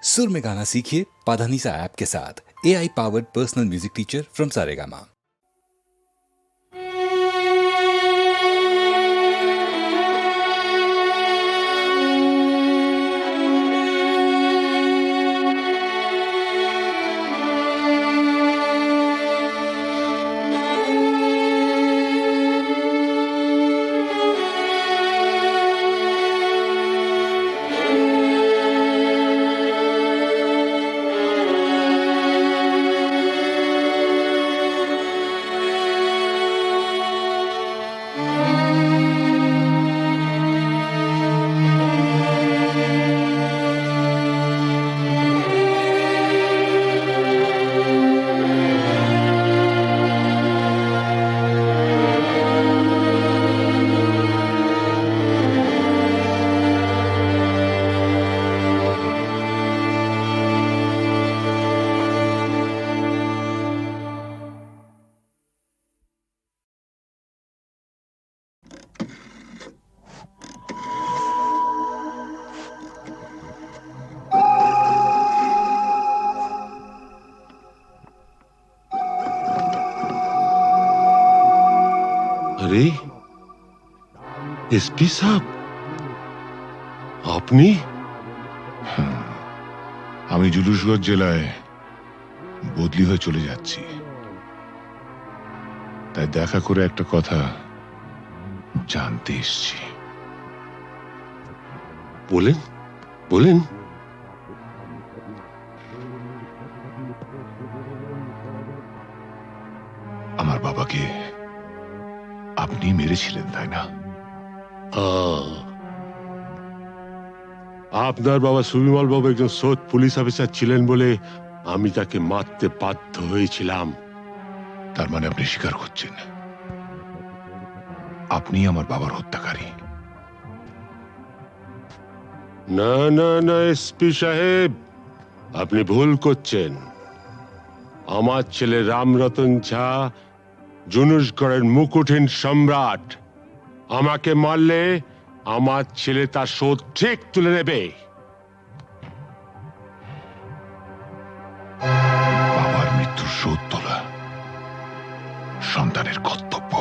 सुर में गाना सीखिए पाधानीसा ऐप के साथ। AI powered personal music teacher from Saregama. আরে এসপি সাহেব, আপনি? আমি জুলুসগঞ্জ জেলায় বদলি হয়ে চলে যাচ্ছি, তাই দেখা করে একটা কথা জানতে এসেছি। বলেন বলেন। আমার বাবাকে আপনি মেরেছিলেন, তাই না? আপনার বাবা সুবিমল বাবু একজন সৎ পুলিশ অফিসার ছিলেন বলে আমি তাকে মারতে বাধ্য হয়েছিলাম। তার মানে আপনি স্বীকার করছেন আপনি আমার বাবার হত্যাকারী? না না না এসপি সাহেব, আপনি ভুল করছেন। আমার ছেলে রামরতন ঝা জুনুসগড়ের মুকুটহীন সম্রাট। আমাকে মারলে আমার ছেলে তার শোধ ঠিক তুলে নেবে। বাবার মৃত্যুর শোধ তোলা সন্তানের কর্তব্য।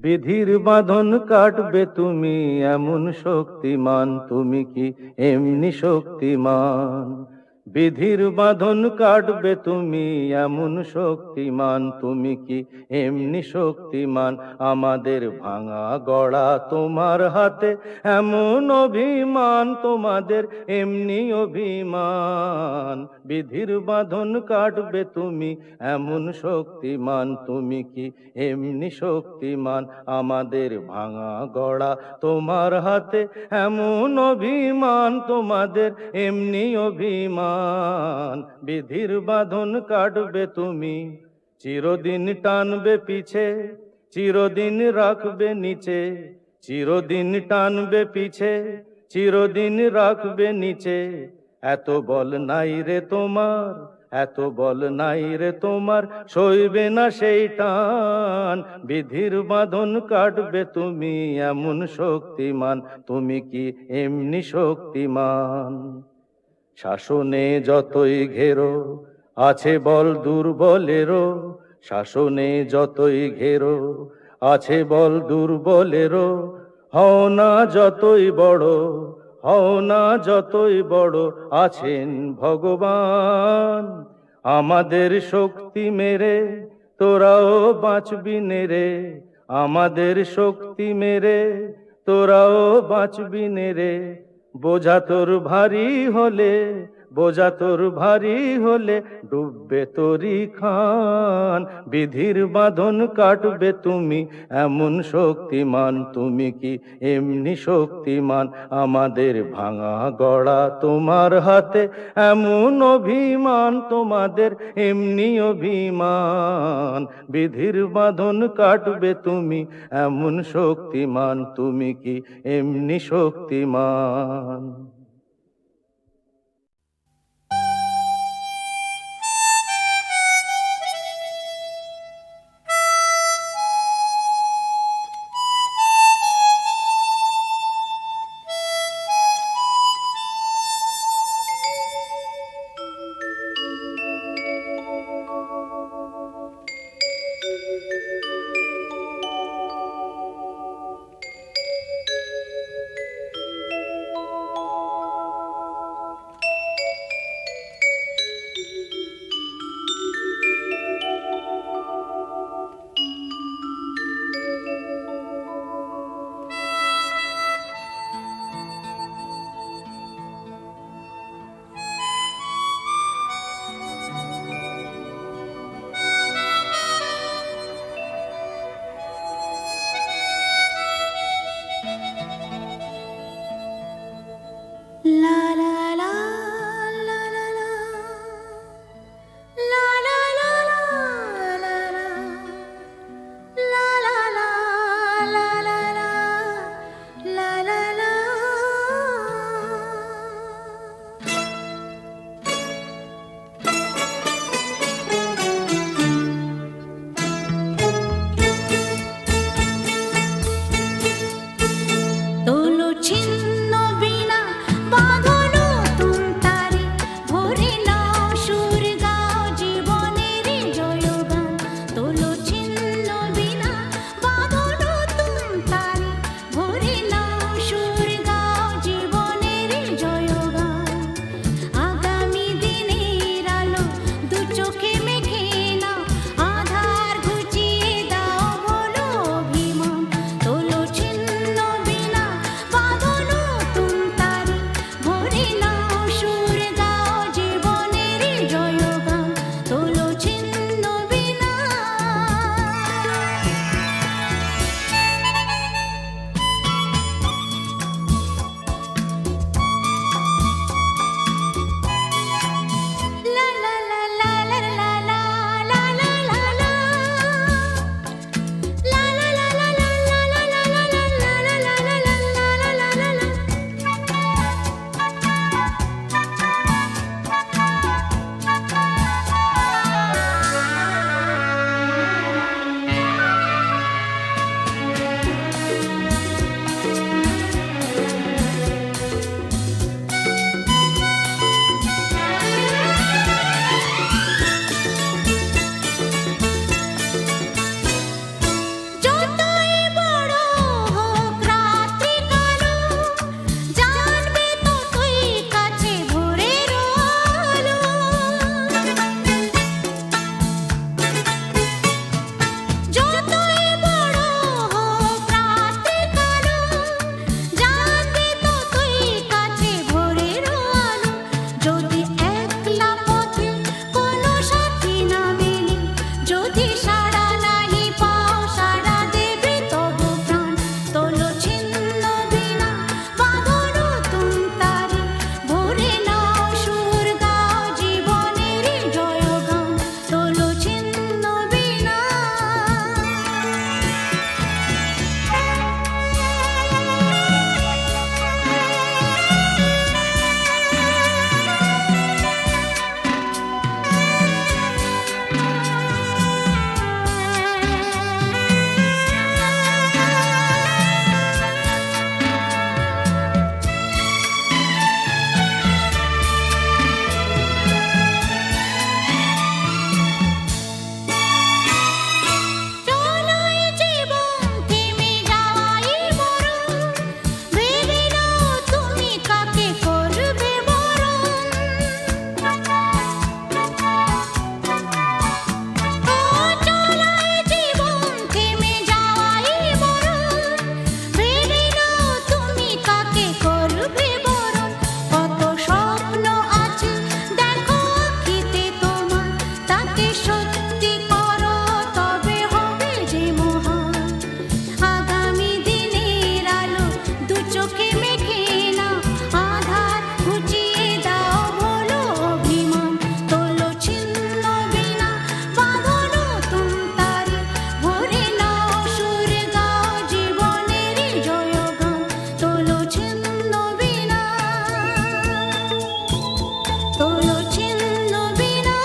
বিধির বাঁধন কাটবে তুমি এমন শক্তিমান, তুমি কি এমনি শক্তিমান? বিধির বাঁধন কাটবে তুমি এমন শক্তিমান, তুমি কি এমনি শক্তিমান? আমাদের ভাঙা গড়া তোমার হাতে এমন অভিমান, তোমাদের এমনি অভিমান। বিধির বাঁধন কাটবে তুমি এমন শক্তিমান, তুমি কি এমনি শক্তিমান? আমাদের ভাঙা গড়া তোমার হাতে এমন অভিমান, তোমাদের এমনি অভিমান। বিধির বাঁধন কাটবে তুমি, চিরদিন টানবে পিছে, চিরদিন রাখবে নিচে, চিরদিন টানবে পিছে, চিরদিন রাখবে নিচে। এত বল নাই রে তোমার, এত বল নাই রে তোমার, সইবে না সেই টান। বিধির বাঁধন কাটবে তুমি এমন শক্তিমান, তুমি কি এমনি শক্তিমান? শাসনে যতই ঘেরো আছে বল দুর্বলেরও, শাসনে যতই ঘেরো আছে বল দুর্বলেরও। হও না যতই বড়, হও না যতই বড়, আছেন ভগবান। আমাদের শক্তি মেরে তোরাও বাঁচবি নেরে, আমাদের শক্তি মেরে তোরাও বাঁচবি নেরে। বোঝা তোর ভারী হলে, বোঝা তোর ভারী হলে, ডুববে তোরি খান। বিধির বাঁধন কাটবে তুমি এমন শক্তিমান, তুমি কি এমনি শক্তিমান? আমাদের ভাঙা গড়া তোমার হাতে এমন অভিমান, তোমাদের এমনি অভিমান। বিধির বাঁধন কাটবে তুমি এমন শক্তিমান, তুমি কি এমনি শক্তিমান? যাকে সত্যি করো তবে হবে যে মহান। আগামী দিনের আলো দু চোখে মেখে না, আধার ঘুচিয়ে দাও ভোলো অভিমান। তোলো ছিন্ন বিনা, বাঁধো নতুন তারে, ভরে নাও সুরে গাও জীবনের জয়গান। তোলো ছিন্ন বিনা, তোলো ছিন্ন বিনা,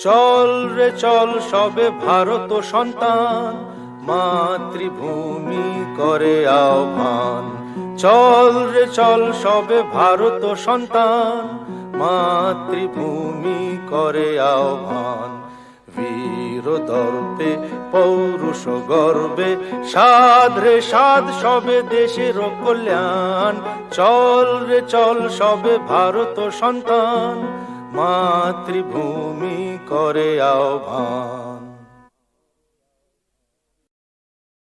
চল রে চল সবে ভারত সন্তান, মাতৃভূমি করে আহ্বান। চল রে চল সবে ভারত সন্তান, মাতৃভূমি করে আহ্বান। বীর দর্পে পৌরুষ গর্বে সাধ রে সাধ সবে দেশের কল্যাণ। চল রে চল সবে ভারত সন্তান, মাতৃভূমি করে আহ্বান।